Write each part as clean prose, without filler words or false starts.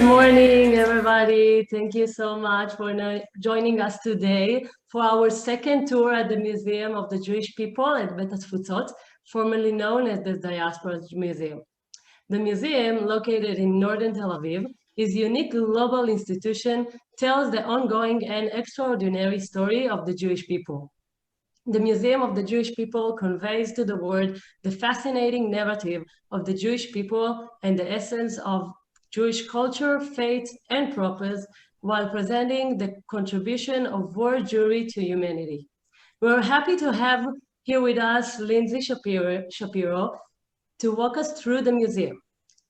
morning, everybody. Thank you so much for joining us today for our second tour at the Museum of the Jewish People at Beit Hatfutsot, formerly known as the Diaspora Museum. The museum, located in northern Tel Aviv, is a unique global institution, tells the ongoing and extraordinary story of the Jewish people. The Museum of the Jewish People conveys to the world the fascinating narrative of the Jewish people and the essence of Jewish culture, faith, and purpose, while presenting the contribution of world Jewry to humanity. We're happy to have here with us Lindsay Shapiro to walk us through the museum.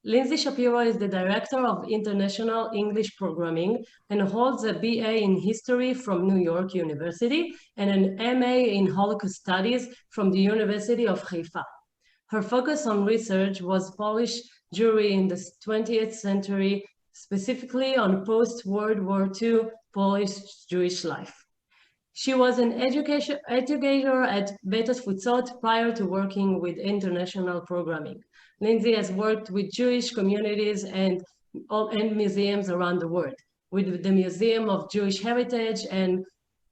Lindsay Shapiro is the Director of International English Programming and holds a BA in History from New York University and an MA in Holocaust Studies from the University of Haifa. Her focus on research was Polish Jewry in the 20th century, specifically on post-World War II Polish Jewish life. She was an educator at Beit Hatfutsot prior to working with international programming. Lindsay has worked with Jewish communities and museums around the world, with the Museum of Jewish Heritage and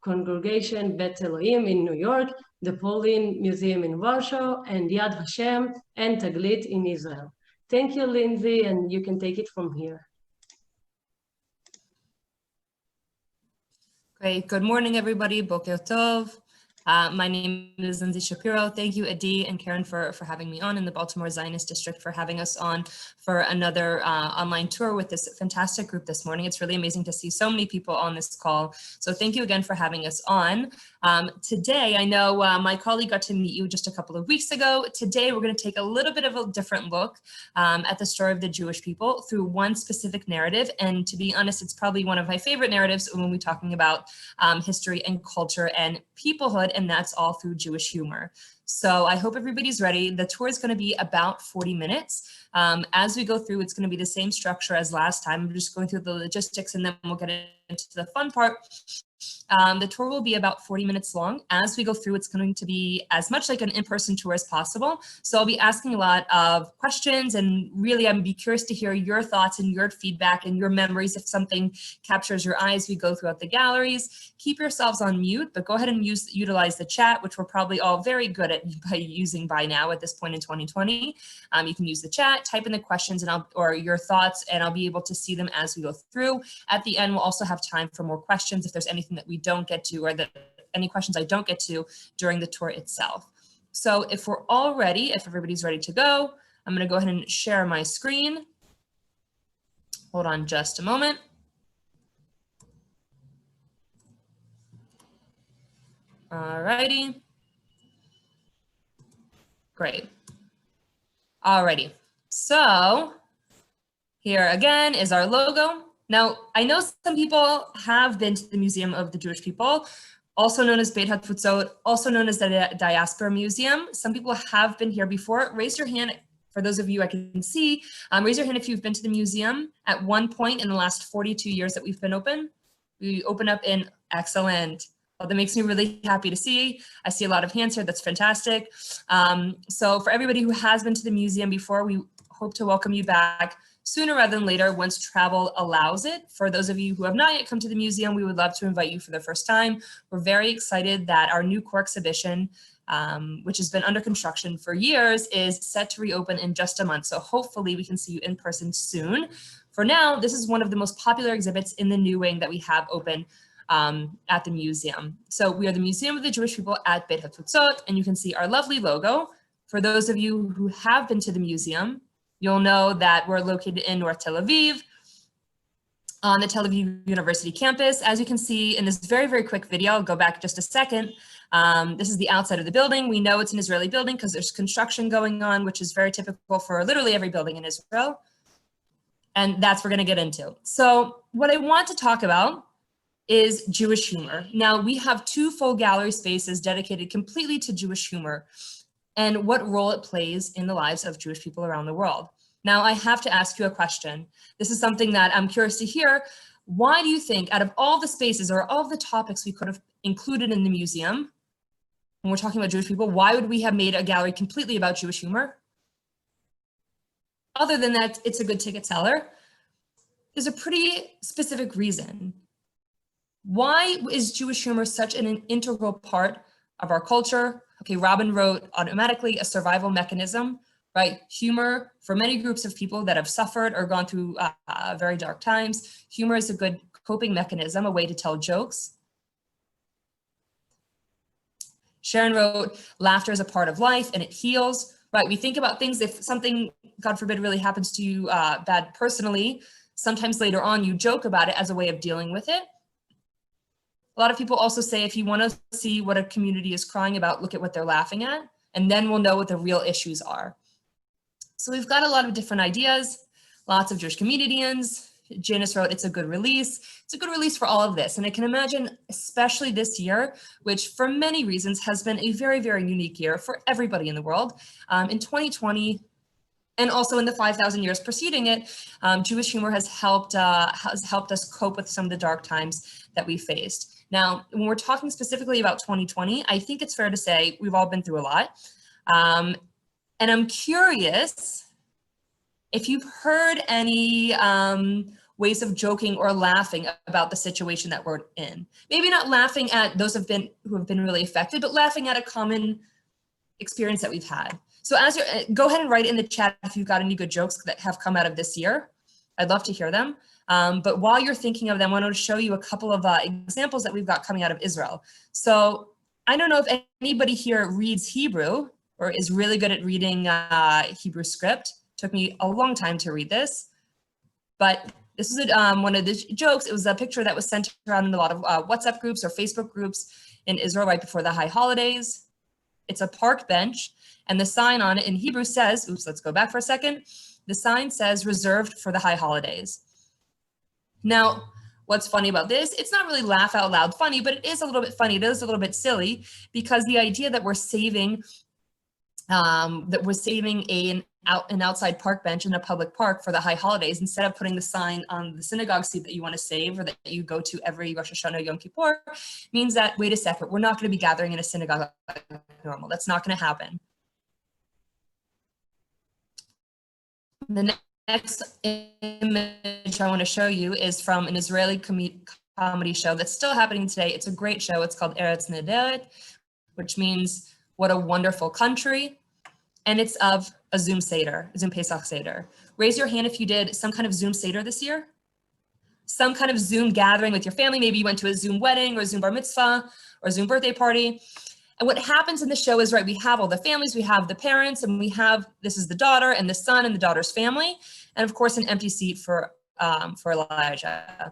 Congregation Beit Elohim in New York, the Polin Museum in Warsaw, and Yad Vashem and Taglit in Israel. Thank you, Lindsay, and you can take it from here. Great. Good morning, everybody. Boker Tov. My name is Lindsay Shapiro. Thank you, Adi and Karen, for having me on, in the Baltimore Zionist District for having us on for another online tour with this fantastic group this morning. It's really amazing to see so many people on this call. So thank you again for having us on. Today, I know my colleague got to meet you just a couple of weeks ago. Today, we're going to take a little bit of a different look at the story of the Jewish people through one specific narrative. And to be honest, it's probably one of my favorite narratives when we're talking about history and culture and peoplehood, and that's all through Jewish humor. So I hope everybody's ready. The tour is going to be about 40 minutes. As we go through, it's going to be the same structure as last time. I'm just going through the logistics and then we'll get into the fun part. The tour will be about 40 minutes long. As we go through, it's going to be as much like an in-person tour as possible. So I'll be asking a lot of questions, and really I'm be curious to hear your thoughts and your feedback and your memories if something captures your eye as we go throughout the galleries. Keep yourselves on mute, but go ahead and utilize the chat, which we're probably all very good at using by now at this point in 2020. You can use the chat, type in the questions or your thoughts, and I'll be able to see them as we go through. At the end, we'll also have time for more questions if there's anything that we don't get to, or any questions I don't get to during the tour itself. So if we're all ready, if everybody's ready to go, I'm going to go ahead and share my screen. Hold on just a moment. All righty. Great. All righty. So here again is our logo. Now, I know some people have been to the Museum of the Jewish People, also known as Beit Hatfutsot, also known as the Diaspora Museum. Some people have been here before. Raise your hand, for those of you I can see, raise your hand if you've been to the museum at one point in the last 42 years that we've been open. We open up in excellent. Well, that makes me really happy to see. I see a lot of hands here. That's fantastic. So for everybody who has been to the museum before, we hope to welcome you back sooner rather than later once travel allows it. For those of you who have not yet come to the museum, we would love to invite you for the first time. We're very excited that our new core exhibition, which has been under construction for years, is set to reopen in just a month. So hopefully we can see you in person soon. For now, this is one of the most popular exhibits in the new wing that we have open at the museum. So we are the Museum of the Jewish People at Beit Hatfutsot, and you can see our lovely logo. For those of you who have been to the museum, you'll know that we're located in North Tel Aviv, on the Tel Aviv University campus. As you can see in this very, very quick video, I'll go back just a second. This is the outside of the building. We know it's an Israeli building because there's construction going on, which is very typical for literally every building in Israel. And that's what we're going to get into. So what I want to talk about is Jewish humor. Now, we have two full gallery spaces dedicated completely to Jewish humor and what role it plays in the lives of Jewish people around the world. Now, I have to ask you a question. This is something that I'm curious to hear. Why do you think, out of all the spaces or all the topics we could have included in the museum, when we're talking about Jewish people, why would we have made a gallery completely about Jewish humor? Other than that, it's a good ticket seller. there's a pretty specific reason. Why is Jewish humor such an integral part of our culture? Okay, Robin wrote automatically a survival mechanism, right? Humor for many groups of people that have suffered or gone through very dark times. Humor is a good coping mechanism, a way to tell jokes. Sharon wrote, laughter is a part of life and it heals, right? We think about things, if something, God forbid, really happens to you bad personally, sometimes later on you joke about it as a way of dealing with it. A lot of people also say, if you want to see what a community is crying about, look at what they're laughing at, and then we'll know what the real issues are. So we've got a lot of different ideas, lots of Jewish comedians. Janice wrote, it's a good release. It's a good release for all of this. And I can imagine, especially this year, which for many reasons has been a very, very unique year for everybody in the world. In 2020, and also in the 5,000 years preceding it, Jewish humor has helped us cope with some of the dark times that we faced. Now, when we're talking specifically about 2020, I think it's fair to say we've all been through a lot. And I'm curious if you've heard any ways of joking or laughing about the situation that we're in. Maybe not laughing at those who have been really affected, but laughing at a common experience that we've had. So go ahead and write in the chat if you've got any good jokes that have come out of this year. I'd love to hear them. But while you're thinking of them, I want to show you a couple of examples that we've got coming out of Israel. So I don't know if anybody here reads Hebrew or is really good at reading Hebrew script. Took me a long time to read this, but this is one of the jokes. It was a picture that was sent around in a lot of WhatsApp groups or Facebook groups in Israel right before the high holidays. It's a park bench, and the sign on it in Hebrew says, oops, let's go back for a second. The sign says reserved for the high holidays. Now, what's funny about this, it's not really laugh out loud funny, but it is a little bit funny. It is a little bit silly, because the idea that we're saving an outside park bench in a public park for the high holidays, instead of putting the sign on the synagogue seat that you want to save or that you go to every Rosh Hashanah, Yom Kippur, means that, wait a second, we're not going to be gathering in a synagogue like normal. That's not going to happen. The next image I want to show you is from an Israeli comedy show that's still happening today. It's a great show. It's called Eretz Nehederet, which means what a wonderful country. And it's of a Zoom Seder, Zoom Pesach Seder. Raise your hand if you did some kind of Zoom Seder this year. Some kind of Zoom gathering with your family. Maybe you went to a Zoom wedding or a Zoom bar mitzvah or a Zoom birthday party. And what happens in the show is, right, we have all the families, we have the parents, and we have, this is the daughter and the son and the daughter's family. And of course, an empty seat for Elijah.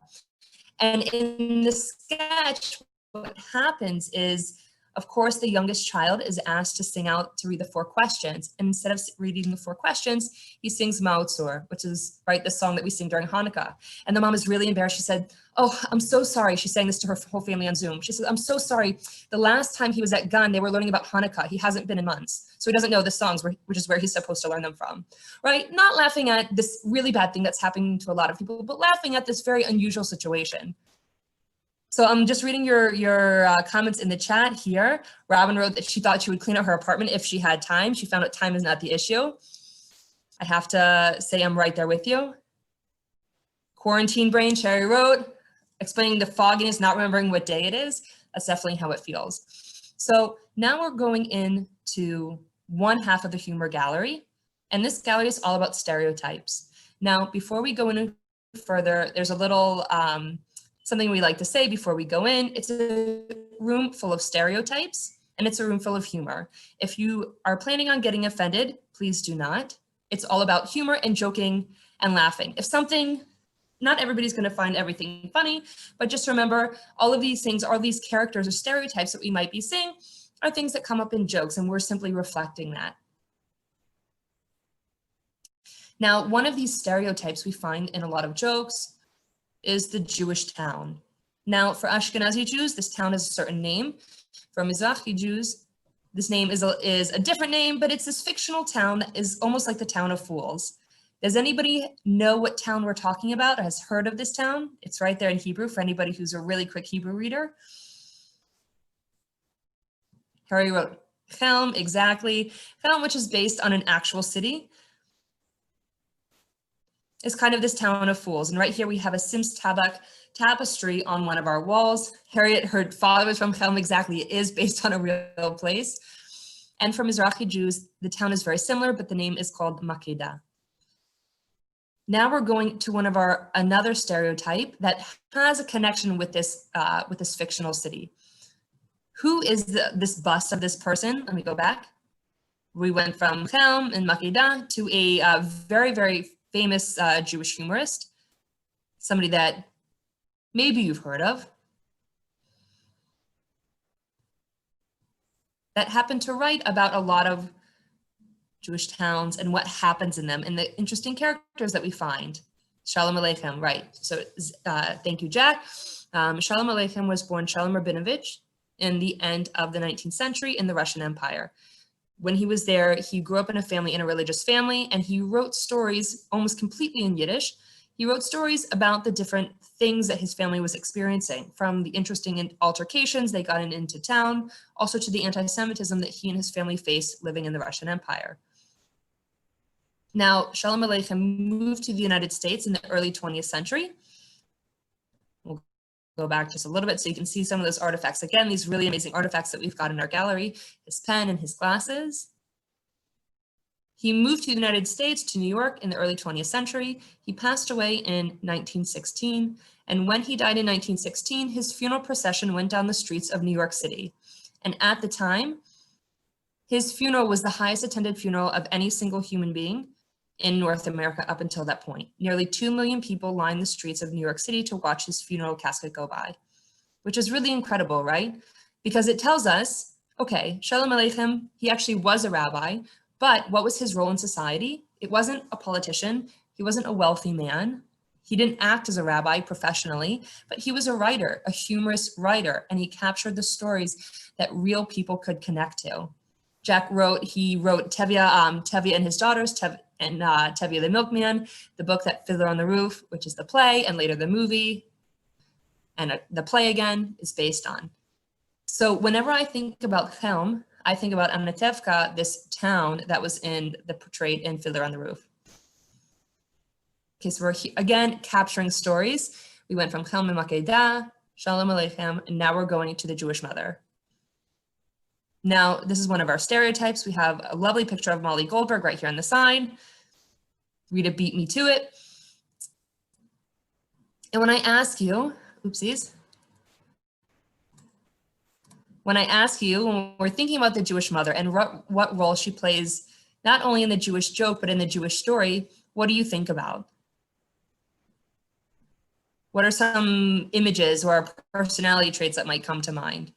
And in the sketch, what happens is, of course, the youngest child is asked to sing out to read the 4 questions. And instead of reading the 4 questions, he sings Ma'otzur, which is, right, the song that we sing during Hanukkah. And the mom is really embarrassed. She said, oh, I'm so sorry. She's saying this to her whole family on Zoom. She says, I'm so sorry. The last time he was at Gun, they were learning about Hanukkah. He hasn't been in months. So he doesn't know the songs, which is where he's supposed to learn them from, right? Not laughing at this really bad thing that's happening to a lot of people, but laughing at this very unusual situation. So I'm just reading your comments in the chat here. Robin wrote that she thought she would clean out her apartment if she had time. She found out time is not the issue. I have to say I'm right there with you. Quarantine brain, Sherry wrote, explaining the fogginess, not remembering what day it is. That's definitely how it feels. So now we're going into one half of the humor gallery. And this gallery is all about stereotypes. Now, before we go any further, there's a little, something we like to say before we go in. It's a room full of stereotypes, and it's a room full of humor. If you are planning on getting offended, please do not. It's all about humor and joking and laughing. If something, not everybody's going to find everything funny, but just remember, all of these things, all these characters or stereotypes that we might be seeing are things that come up in jokes, and we're simply reflecting that. Now, one of these stereotypes we find in a lot of jokes is the Jewish town. Now, for Ashkenazi Jews, this town has a certain name. For Mizrahi Jews, this name is a different name, but it's this fictional town that is almost like the town of fools. Does anybody know what town we're talking about or has heard of this town? It's right there in Hebrew for anybody who's a really quick Hebrew reader. Harry wrote Chelm, exactly. Chelm, which is based on an actual city. is kind of this town of fools. And right here we have a Sims Tabak tapestry on one of our walls. Harriet, her father was from Chelm, exactly, it is based on a real place. And for Mizrahi Jews, the town is very similar, but the name is called Makeda. Now we're going to another stereotype that has a connection with this fictional city. Who is this bust of this person? Let me go back. We went from Chelm and Makeda to a very, very famous Jewish humorist, somebody that maybe you've heard of, that happened to write about a lot of Jewish towns and what happens in them and the interesting characters that we find. Shalom Alaikum, right. So thank you, Jack. Shalom Alaikum was born Shalom Rabinovich in the end of the 19th century in the Russian Empire. When he was there, he grew up in a religious family, and he wrote stories almost completely in Yiddish. He wrote stories about the different things that his family was experiencing, from the interesting altercations they got into town, also to the anti-Semitism that he and his family faced living in the Russian Empire. Now, Shalom Aleichem moved to the United States in the early 20th century. We'll go back just a little bit so you can see some of those artifacts. Again, these really amazing artifacts that we've got in our gallery, his pen and his glasses. He moved to the United States, to New York in the early 20th century. He passed away in 1916. And when he died in 1916, his funeral procession went down the streets of New York City. And at the time, his funeral was the highest attended funeral of any single human being in North America up until that point. Nearly 2 million people lined the streets of New York City to watch his funeral casket go by, which is really incredible, right? Because it tells us, okay, Shalom Aleichem, he actually was a rabbi, but what was his role in society? It wasn't a politician. He wasn't a wealthy man. He didn't act as a rabbi professionally, but he was a writer, a humorous writer, and he captured the stories that real people could connect to. Jack wrote Tevye and his daughters, Tevye the Milkman, the book that Fiddler on the Roof, which is the play, and later the movie, and the play again is based on. So whenever I think about Chelm, I think about Anatevka, this town that was portrayed in Fiddler on the Roof. Okay, so we're again capturing stories. We went from Chelm and Makeda, Shalom Aleichem, and now we're going to the Jewish mother. Now, this is one of our stereotypes. We have a lovely picture of Molly Goldberg right here on the side. Rita beat me to it. And when I ask you, oopsies. When I ask you, when we're thinking about the Jewish mother and what role she plays, not only in the Jewish joke, but in the Jewish story, what do you think about? What are some images or personality traits that might come to mind?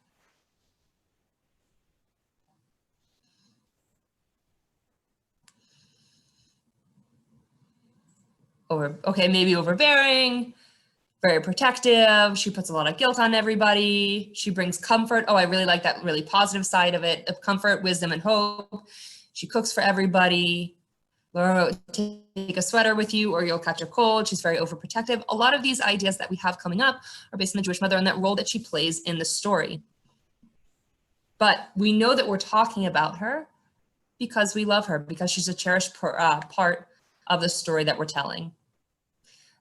Maybe overbearing, very protective. She puts a lot of guilt on everybody. She brings comfort. Oh, I really like that really positive side of it, of comfort, wisdom, and hope. She cooks for everybody. Laura, take a sweater with you or you'll catch a cold. She's very overprotective. A lot of these ideas that we have coming up are based on the Jewish mother and that role that she plays in the story. But we know that we're talking about her because we love her, because she's a cherished part of the story that we're telling.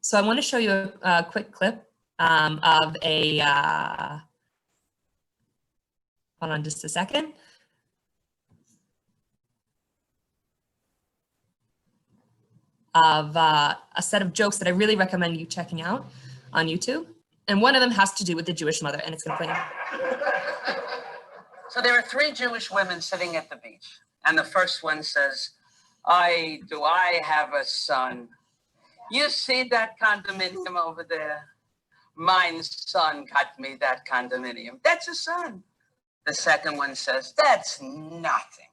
So I want to show you a quick clip of a, hold on just a second. Of a set of jokes that I really recommend you checking out on YouTube. And one of them has to do with the Jewish mother, and it's going to play. So there are 3 Jewish women sitting at the beach, and the first one says, I have a son. You see that condominium over there? My son got me that condominium. That's a son. The second one says, that's nothing.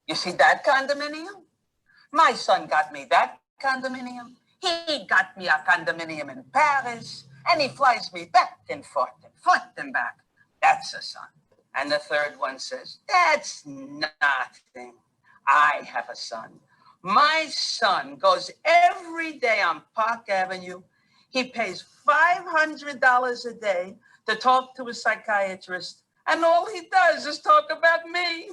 You see that condominium? My son got me that condominium. He got me a condominium in Paris, and he flies me back and forth and back. That's a son. And the third one says, that's nothing. I have a son. My son goes every day on Park Avenue. He pays $500 a day to talk to a psychiatrist, and all he does is talk about me.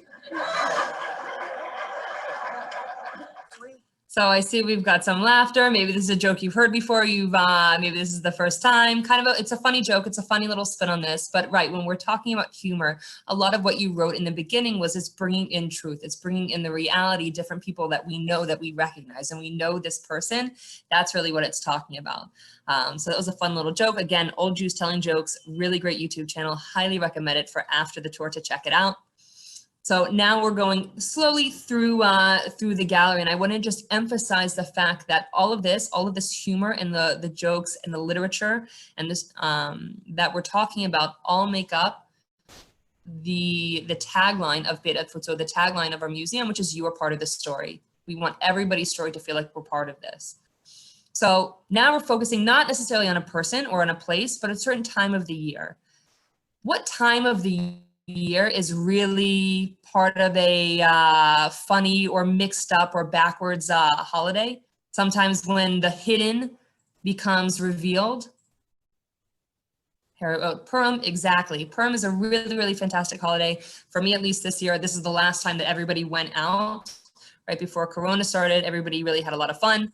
So I see we've got some laughter. Maybe this is a joke you've heard before. Maybe this is the first time. It's a funny joke. It's a funny little spin on this. But right, when we're talking about humor, a lot of what you wrote in the beginning was it's bringing in truth. It's bringing in the reality, different people that we know, that we recognize, and we know this person. That's really what it's talking about. So that was a fun little joke. Again, Old Jews Telling Jokes, really great YouTube channel. Highly recommend it for after the tour to check it out. So now we're going slowly through the gallery, and I want to just emphasize the fact that all of this humor and the jokes and the literature and this that we're talking about all make up the tagline of Beit Hatfutsot, the tagline of our museum, which is "You are part of the story." We want everybody's story to feel like we're part of this. So now we're focusing not necessarily on a person or on a place, but a certain time of the year. What time of the year is really part of a funny or mixed up or backwards holiday? Sometimes when the hidden becomes revealed. Here, Purim, exactly. Purim is a really, really fantastic holiday. For me, at least this year, this is the last time that everybody went out. Right before Corona started, everybody really had a lot of fun.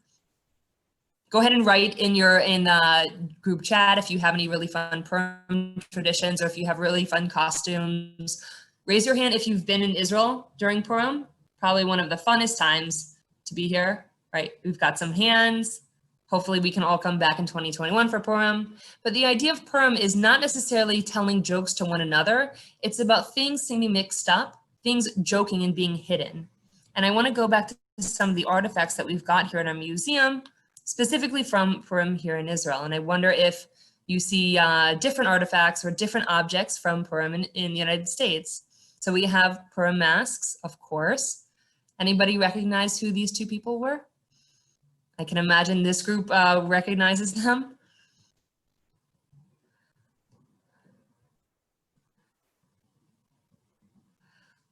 Go ahead and write in the group chat if you have any really fun Purim traditions or if you have really fun costumes. Raise your hand if you've been in Israel during Purim. Probably one of the funnest times to be here, right? We've got some hands. Hopefully we can all come back in 2021 for Purim. But the idea of Purim is not necessarily telling jokes to one another. It's about things seeming mixed up, things joking and being hidden. And I want to go back to some of the artifacts that we've got here in our museum, specifically from Purim here in Israel. And I wonder if you see different artifacts or different objects from Purim in the United States. So we have Purim masks, of course. Anybody recognize who these two people were? I can imagine this group recognizes them.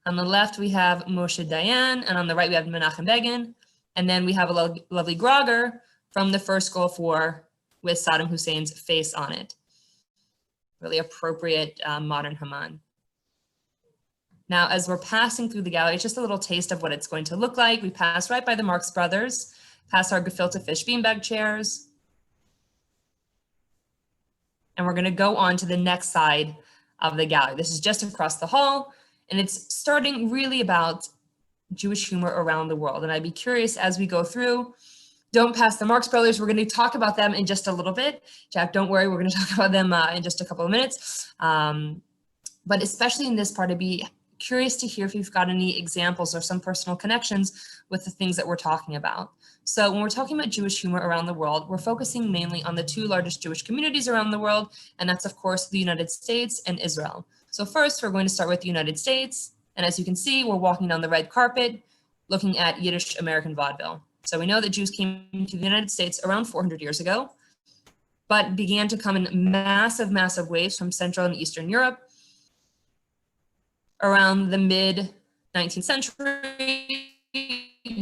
On the left, we have Moshe Dayan, and on the right, we have Menachem Begin. And then we have a lovely grogger from the first Gulf War with Saddam Hussein's face on it. Really appropriate modern Haman. Now, as we're passing through the gallery, it's just a little taste of what it's going to look like. We pass right by the Marx Brothers, past our gefilte fish beanbag chairs. And we're gonna go on to the next side of the gallery. This is just across the hall, and it's starting really about Jewish humor around the world. And I'd be curious as we go through, don't pass the Marx Brothers. We're going to talk about them in just a little bit. Jack, don't worry. We're going to talk about them in just a couple of minutes. But especially in this part, I'd be curious to hear if you've got any examples or some personal connections with the things that we're talking about. So when we're talking about Jewish humor around the world, we're focusing mainly on the two largest Jewish communities around the world. And that's, of course, the United States and Israel. So first, we're going to start with the United States. And as you can see, we're walking down the red carpet, looking at Yiddish American vaudeville. So we know that Jews came to the United States around 400 years ago, but began to come in massive, massive waves from Central and Eastern Europe around the mid-19th century,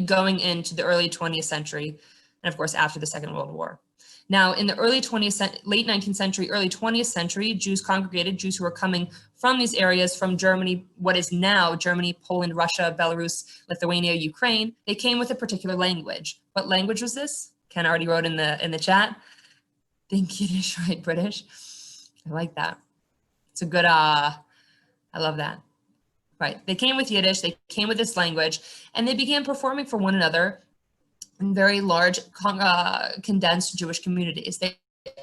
going into the early 20th century, and of course, after the Second World War. Now, in the late 19th century, early 20th century, Jews congregated, Jews who were coming from these areas, from Germany, what is now Germany, Poland, Russia, Belarus, Lithuania, Ukraine. They came with a particular language. What language was this? Ken already wrote in the chat. Think Yiddish, right? British. I like that. It's a good, I love that. Right, they came with Yiddish, they came with this language, and they began performing for one another in very large, condensed Jewish communities. They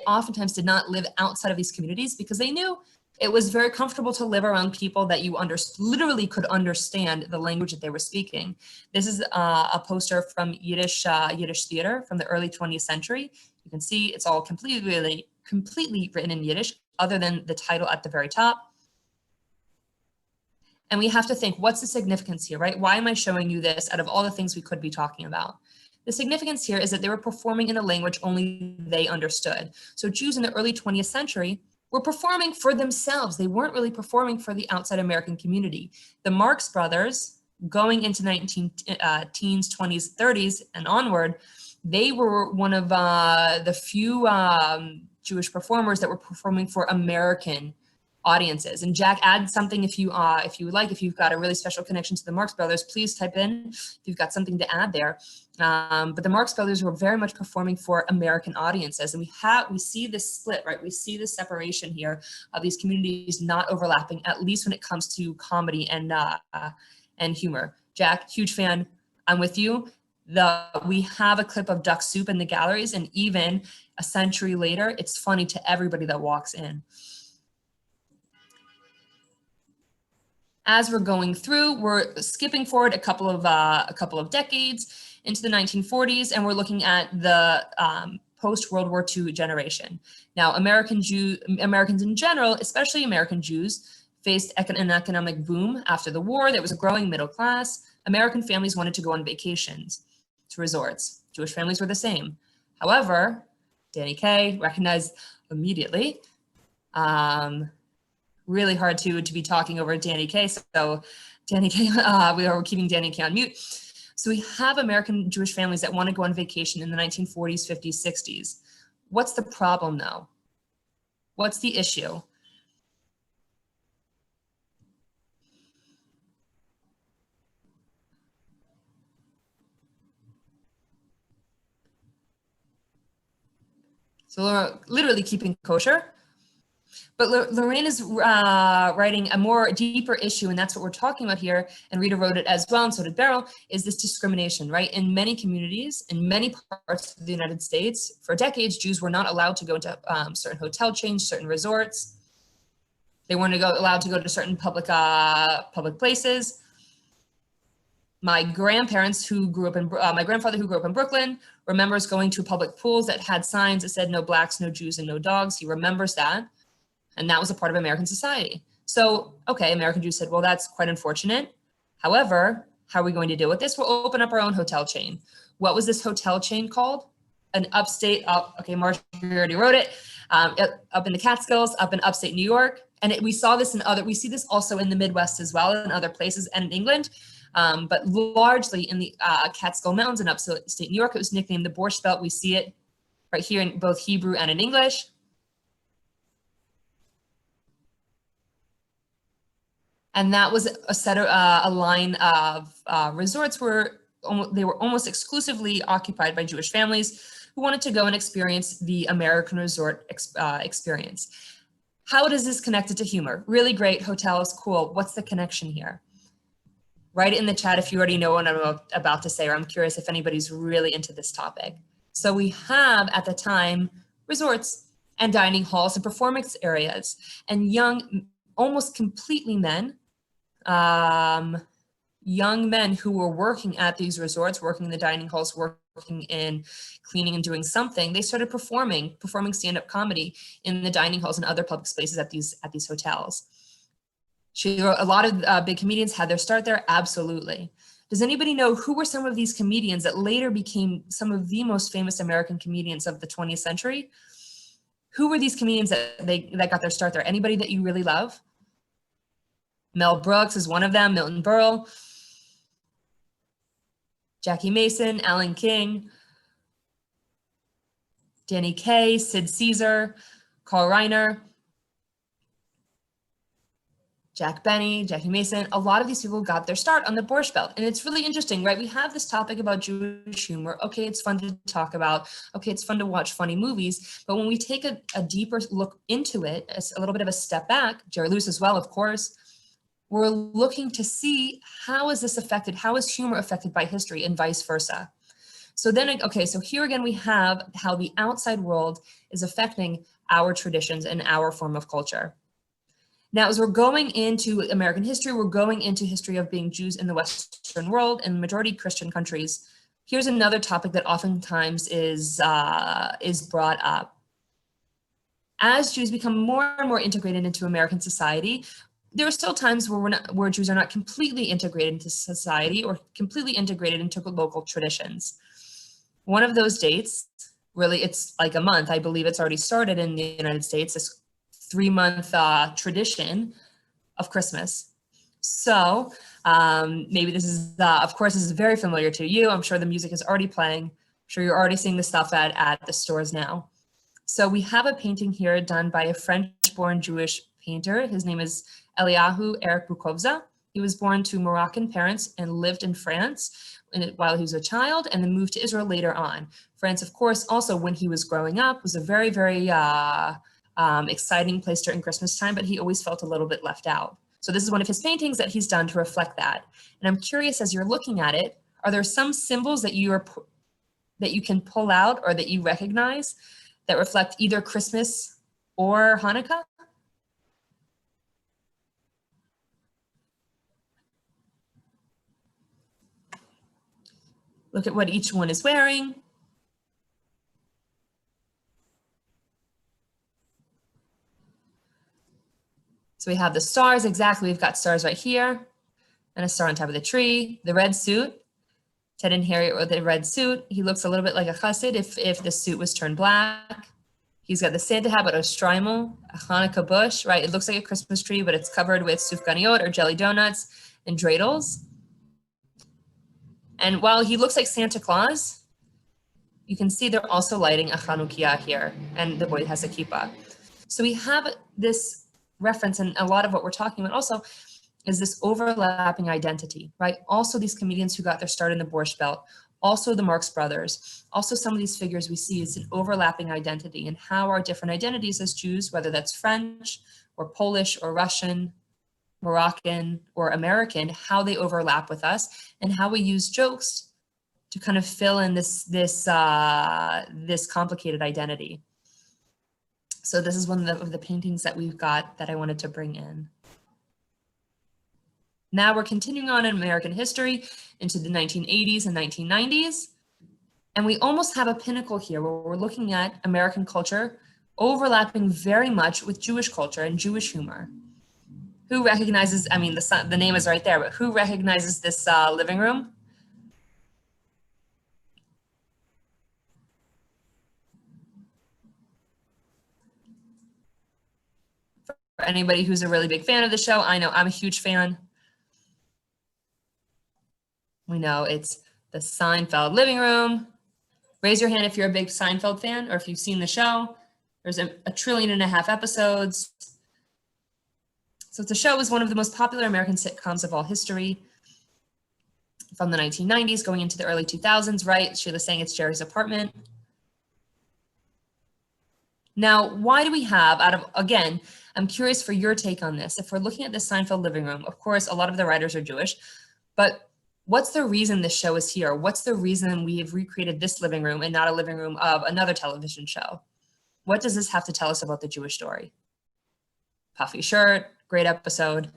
oftentimes did not live outside of these communities because they knew it was very comfortable to live around people that you literally could understand the language that they were speaking. This is a poster from Yiddish theater from the early 20th century. You can see it's all completely written in Yiddish, other than the title at the very top. And we have to think, what's the significance here, right? Why am I showing you this out of all the things we could be talking about? The significance here is that they were performing in a language only they understood. So Jews in the early 20th century were performing for themselves. They weren't really performing for the outside American community. The Marx Brothers, going into teens, 20s, 30s, and onward, they were one of the few Jewish performers that were performing for American audiences. And Jack, add something if you would like. If you've got a really special connection to the Marx Brothers, please type in if you've got something to add there. But the Marx Brothers were very much performing for American audiences, and we see this split, right? We see this separation here of these communities not overlapping, at least when it comes to comedy and humor. Jack, huge fan. I'm with you. We have a clip of Duck Soup in the galleries, and even a century later, it's funny to everybody that walks in. As we're going through, we're skipping forward a couple of decades into the 1940s, and we're looking at the post-World War II generation. Now, Americans in general, especially American Jews, faced an economic boom after the war. There was a growing middle class. American families wanted to go on vacations to resorts. Jewish families were the same. However, Danny Kaye recognized immediately, really hard to be talking over Danny Kaye. So Danny Kaye, we are keeping Danny Kaye on mute. So we have American Jewish families that want to go on vacation in the 1940s, 50s, 60s. What's the problem though? What's the issue? So we're literally keeping kosher. But Lorraine is writing a more deeper issue, and that's what we're talking about here, and Rita wrote it as well, and so did Beryl, is this discrimination, right? In many communities, in many parts of the United States, for decades, Jews were not allowed to go into certain hotel chains, certain resorts. They weren't allowed to go to certain public places. My grandparents who grew up in, my grandfather who grew up in Brooklyn remembers going to public pools that had signs that said no blacks, no Jews, and no dogs. He remembers that. And that was a part of American society. So, okay, American Jews said, well, that's quite unfortunate. However, how are we going to deal with this? We'll open up our own hotel chain. What was this hotel chain called? An upstate, okay, Marcia already wrote it, up in the Catskills, up in upstate New York. And we saw this we see this also in the Midwest as well, in other places and in England. But largely in the Catskill Mountains in upstate New York, it was nicknamed the Borscht Belt. We see it right here in both Hebrew and in English. And that was a line of resorts where they were almost exclusively occupied by Jewish families who wanted to go and experience the American resort experience. How does this connect it to humor? Really great, hotels, cool. What's the connection here? Write it in the chat if you already know what I'm about to say, or I'm curious if anybody's really into this topic. So we have, at the time, resorts and dining halls and performance areas, and young, almost completely men, young men who were working at these resorts, working in the dining halls, working in cleaning and doing something. They started performing stand-up comedy in the dining halls and other public spaces at these hotels. She wrote, a lot of big comedians had their start there. Absolutely. Does anybody know who were some of these comedians that later became some of the most famous American comedians of the 20th century? Who were these comedians that got their start there? Anybody that you really love? Mel Brooks is one of them, Milton Berle, Jackie Mason, Alan King, Danny Kaye, Sid Caesar, Carl Reiner, Jack Benny, Jackie Mason. A lot of these people got their start on the Borscht Belt. And it's really interesting, right? We have this topic about Jewish humor. Okay, it's fun to talk about. Okay, it's fun to watch funny movies. But when we take a deeper look into it, a little bit of a step back, Jerry Lewis as well, of course, we're looking to see how is this affected? How is humor affected by history and vice versa? So then, okay, so here again, we have how the outside world is affecting our traditions and our form of culture. Now, as we're going into American history, we're going into history of being Jews in the Western world and majority Christian countries. Here's another topic that oftentimes is brought up. As Jews become more and more integrated into American society, there are still times where Jews are not completely integrated into society or completely integrated into local traditions. One of those dates, really, it's like a month. I believe it's already started in the United States, this 3-month tradition of Christmas. So maybe this is, of course, this is very familiar to you. I'm sure the music is already playing. I'm sure you're already seeing the stuff at the stores now. So we have a painting here done by a French-born Jewish painter. His name is Eliyahu Eric Bukovza. He was born to Moroccan parents and lived in France while he was a child, and then moved to Israel later on. France, of course, also when he was growing up, was a very, very exciting place during Christmas time, but he always felt a little bit left out. So this is one of his paintings that he's done to reflect that. And I'm curious, as you're looking at it, are there some symbols that you can pull out or that you recognize that reflect either Christmas or Hanukkah? Look at what each one is wearing. So we have the stars, exactly. We've got stars right here and a star on top of the tree. The red suit, Ted and Harriet with the red suit. He looks a little bit like a chassid if the suit was turned black. He's got the Santa hat, but a shtreimel, a Hanukkah bush, right? It looks like a Christmas tree, but it's covered with sufganiyot or jelly donuts and dreidels. And while he looks like Santa Claus, you can see they're also lighting a Chanukiah here, and the boy has a kippah. So we have this reference, and a lot of what we're talking about also is this overlapping identity, right? Also these comedians who got their start in the Borscht Belt, also the Marx Brothers, also some of these figures we see is an overlapping identity, and how our different identities as Jews, whether that's French or Polish or Russian, Moroccan or American, how they overlap with us, and how we use jokes to kind of fill in this complicated identity. So this is one of the paintings that we've got that I wanted to bring in. Now we're continuing on in American history into the 1980s and 1990s. And we almost have a pinnacle here where we're looking at American culture overlapping very much with Jewish culture and Jewish humor. Who recognizes, I mean, the name is right there, but who recognizes this living room? For anybody who's a really big fan of the show, I know I'm a huge fan. We know it's the Seinfeld living room. Raise your hand if you're a big Seinfeld fan or if you've seen the show. There's a 1.5 trillion episodes. So the show is one of the most popular American sitcoms of all history from the 1990s going into the early 2000s, right? Sheila's saying it's Jerry's apartment. Now, why do we have, again, I'm curious for your take on this. If we're looking at the Seinfeld living room, of course, a lot of the writers are Jewish, but what's the reason this show is here? What's the reason we have recreated this living room and not a living room of another television show? What does this have to tell us about the Jewish story? Puffy shirt, great episode.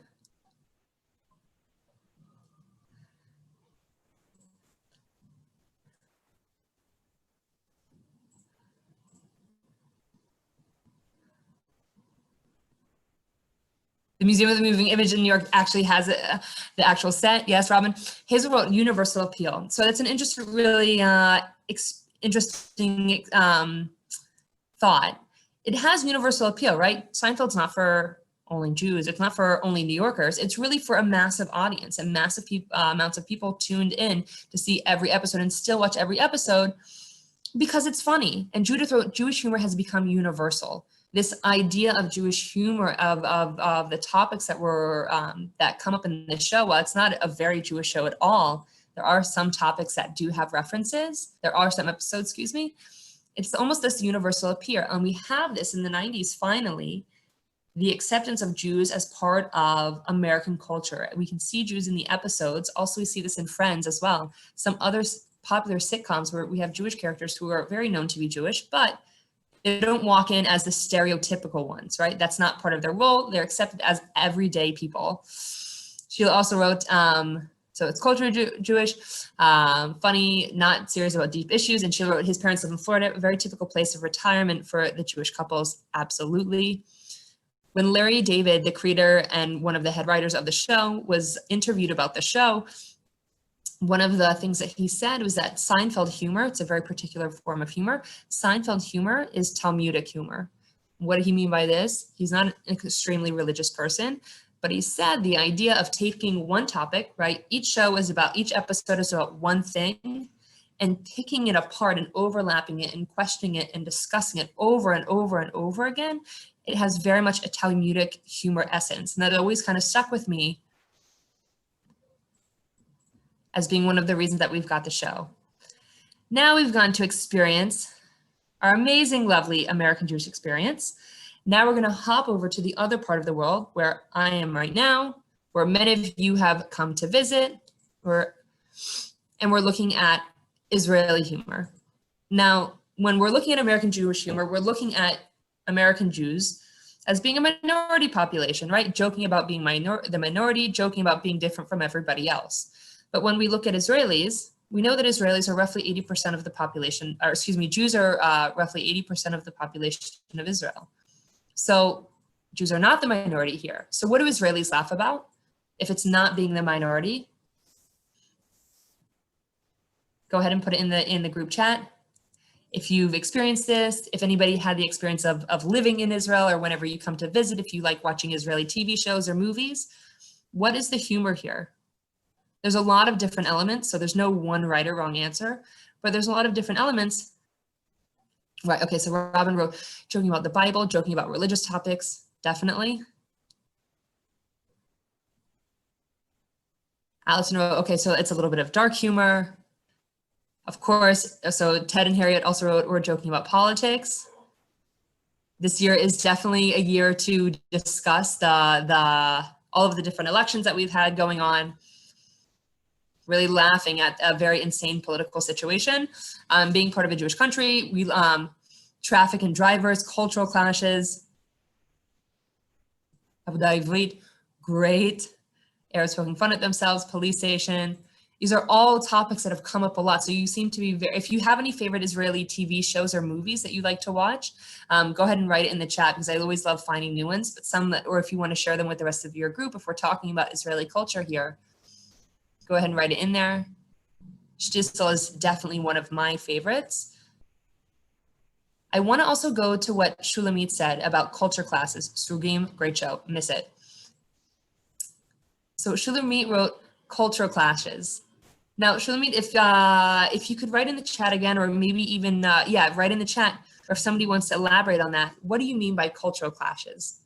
The Museum of the Moving Image in New York actually has the actual set. Yes, Robin. Hazel wrote Universal Appeal. So that's an interesting, really interesting thought. It has universal appeal, right? Seinfeld's not for only Jews. It's not for only New Yorkers. It's really for a massive audience and massive amounts of people tuned in to see every episode and still watch every episode because it's funny. And Judith wrote, Jewish humor has become universal. This idea of Jewish humor, of the topics that were that come up in the show, well, it's not a very Jewish show at all. There are some topics that do have references. There are some episodes, excuse me. It's almost this universal appeal. And we have this in the 90s, finally, the acceptance of Jews as part of American culture. We can see Jews in the episodes. Also, we see this in Friends as well. Some other popular sitcoms where we have Jewish characters who are very known to be Jewish, but they don't walk in as the stereotypical ones, right? That's not part of their role. They're accepted as everyday people. Sheila also wrote, so it's culturally Jewish, funny, not serious about deep issues. And she wrote, his parents live in Florida, a very typical place of retirement for the Jewish couples. Absolutely. When Larry David, the creator and one of the head writers of the show, was interviewed about the show, one of the things that he said was that Seinfeld humor, it's a very particular form of humor, Seinfeld humor is Talmudic humor. What did he mean by this? He's not an extremely religious person, but he said the idea of taking one topic, right? Each episode is about one thing, and picking it apart and overlapping it and questioning it and discussing it over and over and over again, it has very much a Talmudic humor essence. And that always kind of stuck with me as being one of the reasons that we've got the show. Now we've gone to experience our amazing, lovely American Jewish experience. Now we're gonna hop over to the other part of the world where I am right now, where many of you have come to visit, and we're looking at Israeli humor. Now, when we're looking at American Jewish humor, we're looking at American Jews as being a minority population, right? Joking about being the minority, joking about being different from everybody else. But when we look at Israelis, we know that Israelis are roughly 80% of the population, or excuse me, Jews are roughly 80% of the population of Israel. So Jews are not the minority here. So what do Israelis laugh about if it's not being the minority? Go ahead and put it in the group chat. If you've experienced this, if anybody had the experience of living in Israel, or whenever you come to visit, if you like watching Israeli TV shows or movies, what is the humor here? There's a lot of different elements, so there's no one right or wrong answer, but there's a lot of different elements. Right, okay, so Robin wrote, joking about the Bible, joking about religious topics, definitely. Allison wrote, okay, so it's a little bit of dark humor. Of course, so Ted and Harriet also wrote, we're joking about politics. This year is definitely a year to discuss all of the different elections that we've had going on. Really laughing at a very insane political situation. Being part of a Jewish country, we traffic and drivers, cultural clashes. Avodah Ivrit, great. Arabs poking fun at themselves, police station. These are all topics that have come up a lot. So you seem to be if you have any favorite Israeli TV shows or movies that you like to watch, go ahead and write it in the chat, because I always love finding new ones, but some that, or if you want to share them with the rest of your group, if we're talking about Israeli culture here, go ahead and write it in there. Shtisel is definitely one of my favorites. I want to also go to what Shulamit said about culture classes. Srugim, great show, miss it. So Shulamit wrote cultural clashes. Now, Shulamit, if you could write in the chat again, or maybe even, write in the chat, or if somebody wants to elaborate on that, what do you mean by cultural clashes?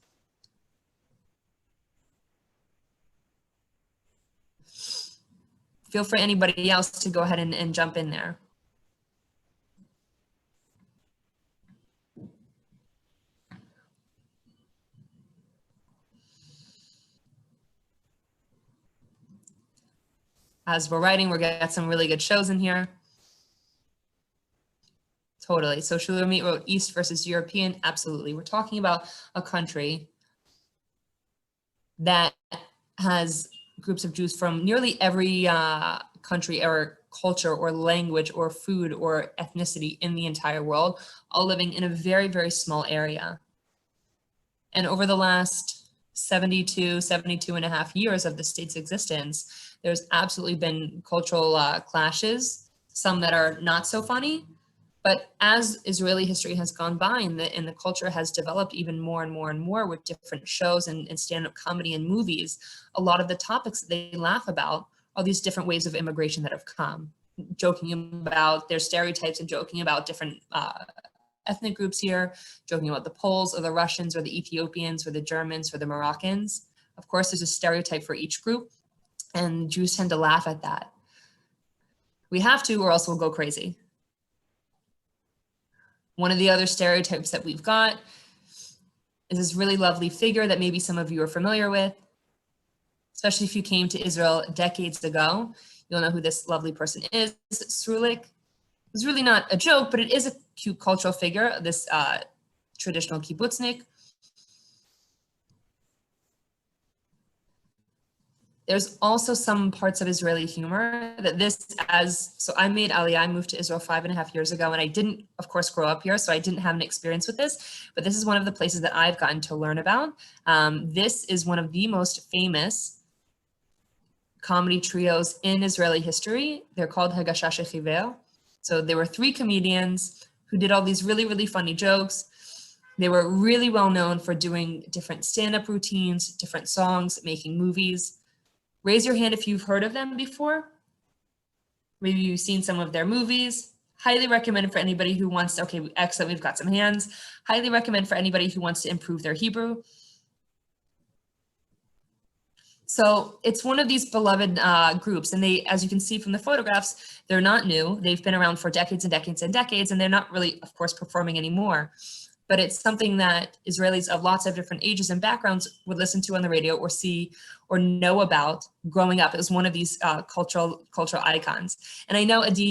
Feel free anybody else to go ahead and jump in there. As we're writing, we're gonna get some really good shows in here. Totally. So Shulamit wrote East versus European. Absolutely. We're talking about a country that has groups of Jews from nearly every country or culture or language or food or ethnicity in the entire world, all living in a very, very small area. And over the last 72 and a half years of the state's existence, there's absolutely been cultural clashes, some that are not so funny. But as Israeli history has gone by and the culture has developed even more and more and more with different shows and stand-up comedy and movies, a lot of the topics that they laugh about are these different ways of immigration that have come, joking about their stereotypes and joking about different ethnic groups here, joking about the Poles or the Russians or the Ethiopians or the Germans or the Moroccans. Of course, there's a stereotype for each group, and Jews tend to laugh at that. We have to, or else we'll go crazy. One of the other stereotypes that we've got is this really lovely figure that maybe some of you are familiar with, especially if you came to Israel decades ago. You'll know who this lovely person is, Srulik. It's really not a joke, but it is a cute cultural figure, this traditional kibbutznik. There's also some parts of Israeli humor that so I made Aliyah, I moved to Israel 5.5 years ago, and I didn't, of course, grow up here, so I didn't have an experience with this, but this is one of the places that I've gotten to learn about. This is one of the most famous comedy trios in Israeli history. They're called hagasha shechiver. So there were 3 comedians who did all these really, really funny jokes. They were really well known for doing different stand-up routines, different songs, making movies. Raise your hand if you've heard of them before. Maybe you've seen some of their movies. Highly recommend for anybody who wants to, okay, excellent, we've got some hands. Highly recommend for anybody who wants to improve their Hebrew. So it's one of these beloved groups, and they, as you can see from the photographs, they're not new. They've been around for decades and decades and decades, and they're not really, of course, performing anymore. But it's something that Israelis of lots of different ages and backgrounds would listen to on the radio or see or know about growing up. It was one of these cultural icons. And I know, Adi,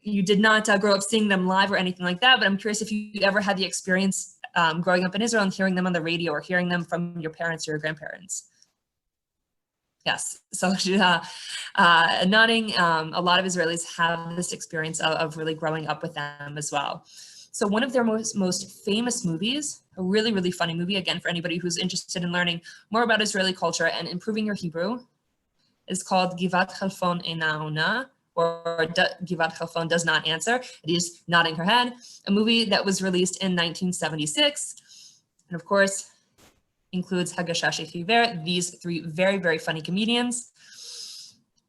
you did not grow up seeing them live or anything like that, but I'm curious if you ever had the experience growing up in Israel and hearing them on the radio or hearing them from your parents or your grandparents. Yes, so nodding, a lot of Israelis have this experience of really growing up with them as well. So one of their most famous movies, a really, really funny movie, again, for anybody who's interested in learning more about Israeli culture and improving your Hebrew, is called Givat Chalfon Eina Ona, or Givat Chalfon Does Not Answer. It is nodding her head, a movie that was released in 1976. And of course, includes hagasha, these three very, very funny comedians.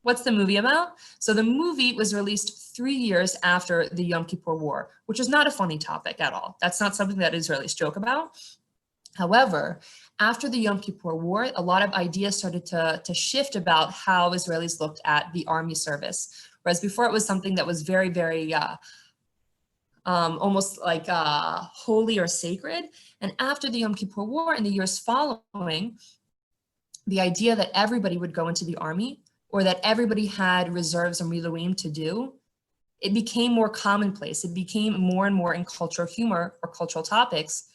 What's the movie about? So the movie was released 3 years after the Yom Kippur War, which is not a funny topic at all. That's not something that Israelis joke about. However, after the Yom Kippur War, a lot of ideas started to shift about how Israelis looked at the army service. Whereas before it was something that was very, very almost like holy or sacred. And after the Yom Kippur War and the years following, the idea that everybody would go into the army or that everybody had reserves and miluim to do, it became more commonplace. It became more and more in cultural humor or cultural topics.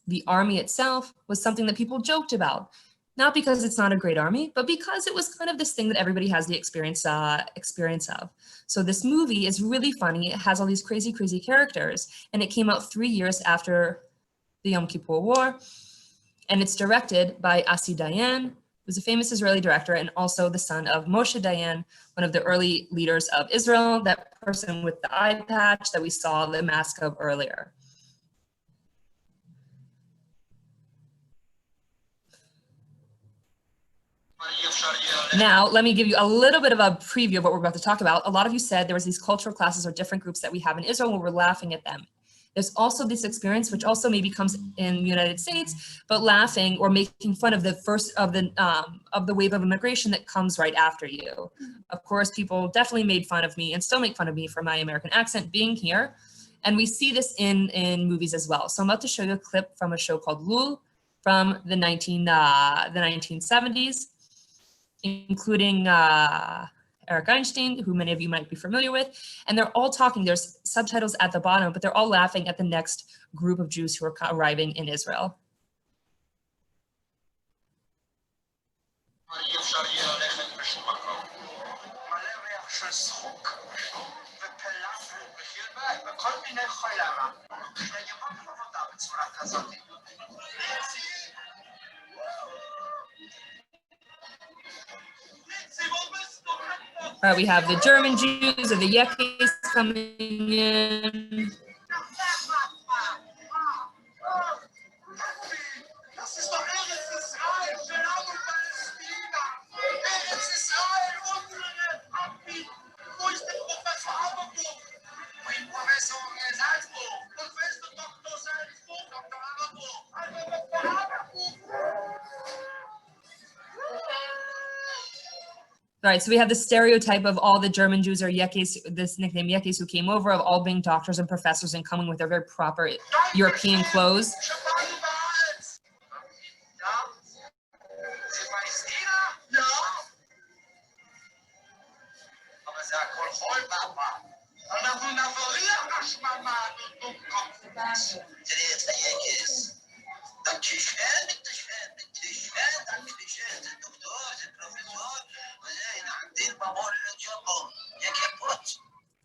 The army itself was something that people joked about, not because it's not a great army, but because it was kind of this thing that everybody has the experience of. So this movie is really funny. It has all these crazy, crazy characters, and it came out 3 years after the Yom Kippur War, and it's directed by Asi Dayan, who's a famous Israeli director and also the son of Moshe Dayan, one of the early leaders of Israel, that person with the eye patch that we saw the mask of earlier. Now, let me give you a little bit of a preview of what we're about to talk about. A lot of you said there was these cultural classes or different groups that we have in Israel where we're laughing at them. There's also this experience, which also maybe comes in the United States, but laughing or making fun of the first of the wave of immigration that comes right after you. Of course, people definitely made fun of me and still make fun of me for my American accent being here. And we see this in movies as well. So I'm about to show you a clip from a show called Lulu from the 1970s. Including Eric Einstein, who many of you might be familiar with. And they're all talking, there's subtitles at the bottom, but they're all laughing at the next group of Jews who are arriving in Israel. We have the German Jews or the Yekis coming in. All right, so we have the stereotype of all the German Jews or Yekis, this nickname Yekis, who came over, of all being doctors and professors and coming with their very proper European clothes.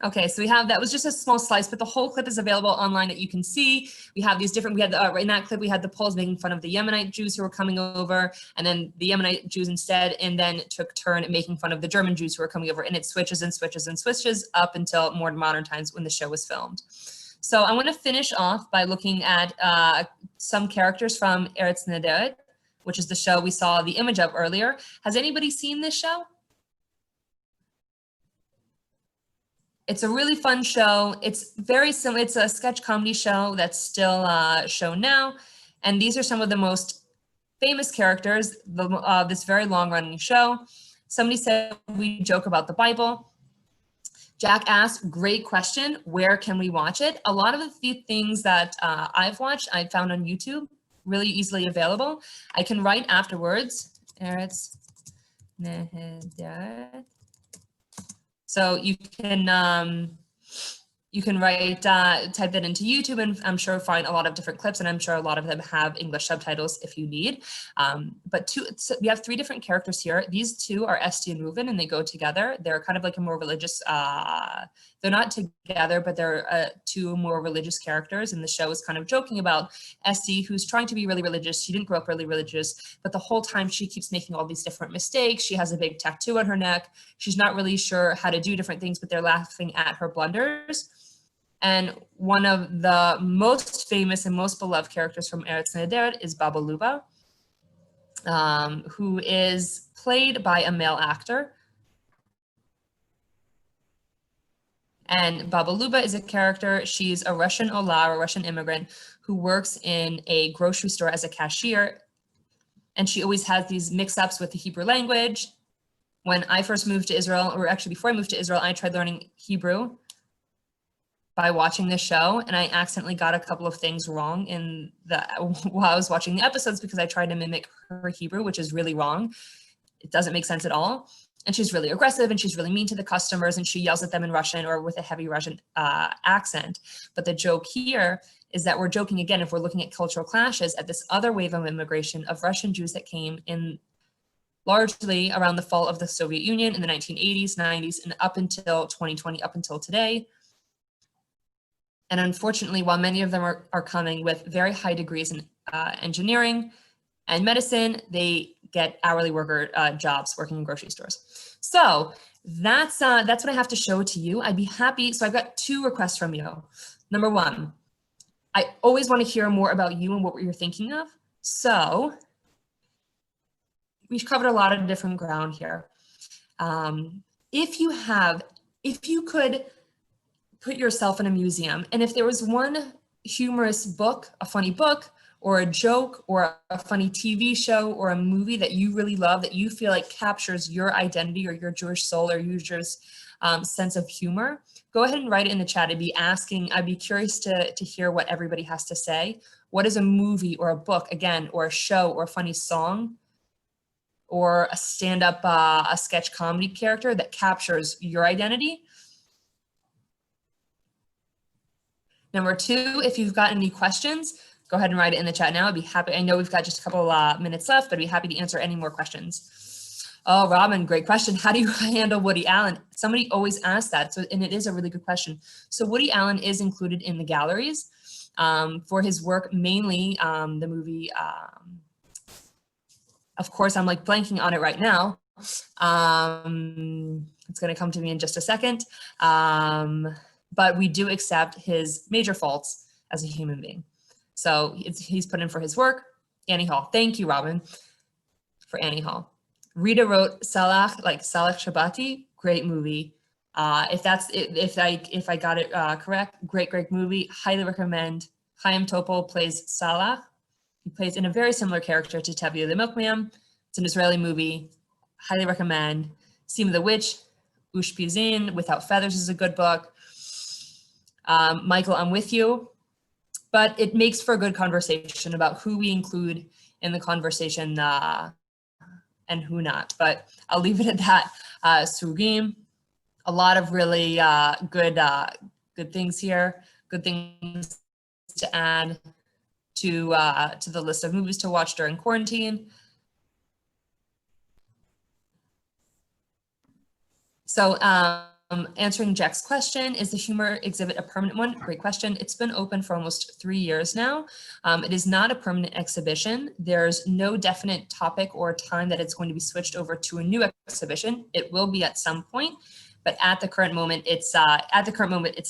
Okay, so we have, that was just a small slice, but the whole clip is available online that you can see. We have these different, we had right in that clip, we had the Poles making fun of the Yemenite Jews who were coming over, and then the Yemenite Jews instead, and then took turn making fun of the German Jews who were coming over, and it switches and switches and switches up until more modern times when the show was filmed. So I want to finish off by looking at some characters from Eretz Neheret, which is the show we saw the image of earlier. Has anybody seen this show? It's a really fun show. It's very similar. It's a sketch comedy show that's still shown now. And these are some of the most famous characters of this very long running show. Somebody said we joke about the Bible. Jack asked, great question. Where can we watch it? A lot of the things that I've watched, I found on YouTube, really easily available. I can write afterwards. So you can write, type that into YouTube, and I'm sure find a lot of different clips, and I'm sure a lot of them have English subtitles if you need. But so we have 3 different characters here. These 2 are Esti and Reuven, and they go together. They're kind of like a more religious, they're not together, but they're 2 more religious characters. And the show is kind of joking about Esti, who's trying to be really religious. She didn't grow up really religious, but the whole time she keeps making all these different mistakes. She has a big tattoo on her neck. She's not really sure how to do different things, but they're laughing at her blunders. And one of the most famous and most beloved characters from Eretz Nehederet is Baba Luba, who is played by a male actor. And Baba Luba is a character. She's a Russian Ola, or a Russian immigrant, who works in a grocery store as a cashier. And she always has these mix-ups with the Hebrew language. When I first moved to Israel, or actually before I moved to Israel, I tried learning Hebrew by watching this show, and I accidentally got a couple of things wrong while I was watching the episodes, because I tried to mimic her Hebrew, which is really wrong. It doesn't make sense at all. And she's really aggressive, and she's really mean to the customers, and she yells at them in Russian or with a heavy Russian accent. But the joke here is that we're joking again, if we're looking at cultural clashes, at this other wave of immigration of Russian Jews that came in largely around the fall of the Soviet Union in the 1980s, 90s, and up until 2020, up until today. And unfortunately, while many of them are coming with very high degrees in engineering and medicine, they get hourly worker jobs working in grocery stores. So that's what I have to show to you. I'd be happy. So I've got 2 requests from you. Number 1, I always want to hear more about you and what you're thinking of. So we've covered a lot of different ground here. If you could put yourself in a museum, and if there was one humorous book, a funny book, or a joke, or a funny TV show, or a movie that you really love, that you feel like captures your identity or your Jewish soul or your Jewish sense of humor, go ahead and write it in the chat. I'd be curious to hear what everybody has to say. What is a movie or a book, again, or a show or a funny song, or a stand-up, a sketch comedy character that captures your identity? Number 2, if you've got any questions, go ahead and write it in the chat now. I'd be happy. I know we've got just a couple minutes left, but I'd be happy to answer any more questions. Oh, Robin, great question. How do you handle Woody Allen? Somebody always asks that, and it is a really good question. So Woody Allen is included in the galleries for his work, mainly the movie, of course, I'm like blanking on it right now. It's gonna come to me in just a second. But we do accept his major faults as a human being. So he's put in for his work. Annie Hall. Thank you, Robin, for Annie Hall. Rita wrote Salach, like Salach Shabati. Great movie. If I got it correct, great movie. Highly recommend. Chaim Topol plays Salach. He plays in a very similar character to Tevye the Milkman. It's an Israeli movie. Highly recommend. Sima the Witch, Ushpizin, Without Feathers is a good book. Michael, I'm with you, but it makes for a good conversation about who we include in the conversation and who not, but I'll leave it at that. Sugim, a lot of really good things here, good things to add to the list of movies to watch during quarantine. So answering Jack's question, is the humor exhibit a permanent one? Great question. It's been open for almost 3 years now. It is not a permanent exhibition. There's no definite topic or time that it's going to be switched over to a new exhibition. It will be at some point, but at the current moment, it's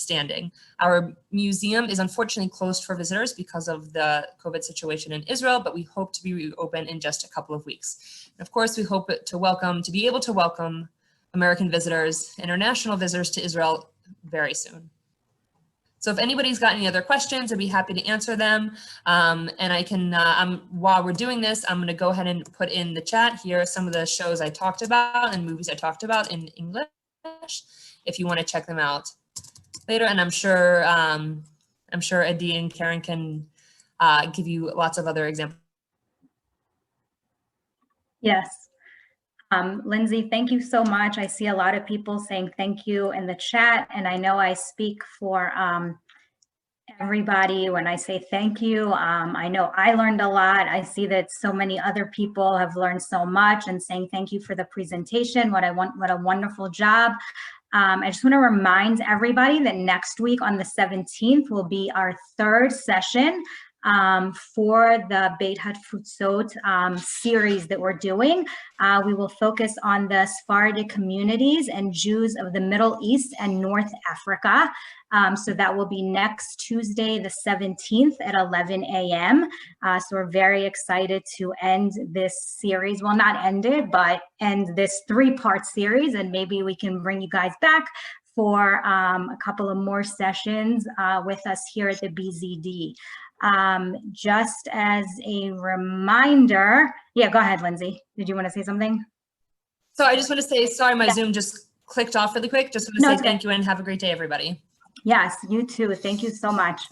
standing. Our museum is unfortunately closed for visitors because of the COVID situation in Israel, but we hope to be reopened in just a couple of weeks. And of course, we hope to be able to welcome American visitors, international visitors to Israel very soon. So if anybody's got any other questions, I'd be happy to answer them. And I can, while we're doing this, I'm going to go ahead and put in the chat here some of the shows I talked about and movies I talked about in English, if you want to check them out later. And I'm sure Adi and Karen can give you lots of other examples. Yes. Lindsay, thank you so much. I see a lot of people saying thank you in the chat, and I know I speak for everybody when I say thank you. I know I learned a lot. I see that so many other people have learned so much and saying thank you for the presentation. What a wonderful job. I just want to remind everybody that next week on the 17th will be our third session for the Beit Hatfutsot series that we're doing. We will focus on the Sephardic communities and Jews of the Middle East and North Africa. So that will be next Tuesday, the 17th at 11 a.m. So we're very excited to end this series. Well, not end it, but end this 3-part series, and maybe we can bring you guys back for a couple of more sessions with us here at the BZD. Just as a reminder, yeah, go ahead, Lindsay. Did you want to say something? So I just want to say, sorry, my Zoom just clicked off really quick. Just want to say thank you and have a great day, everybody. Yes, you too. Thank you so much.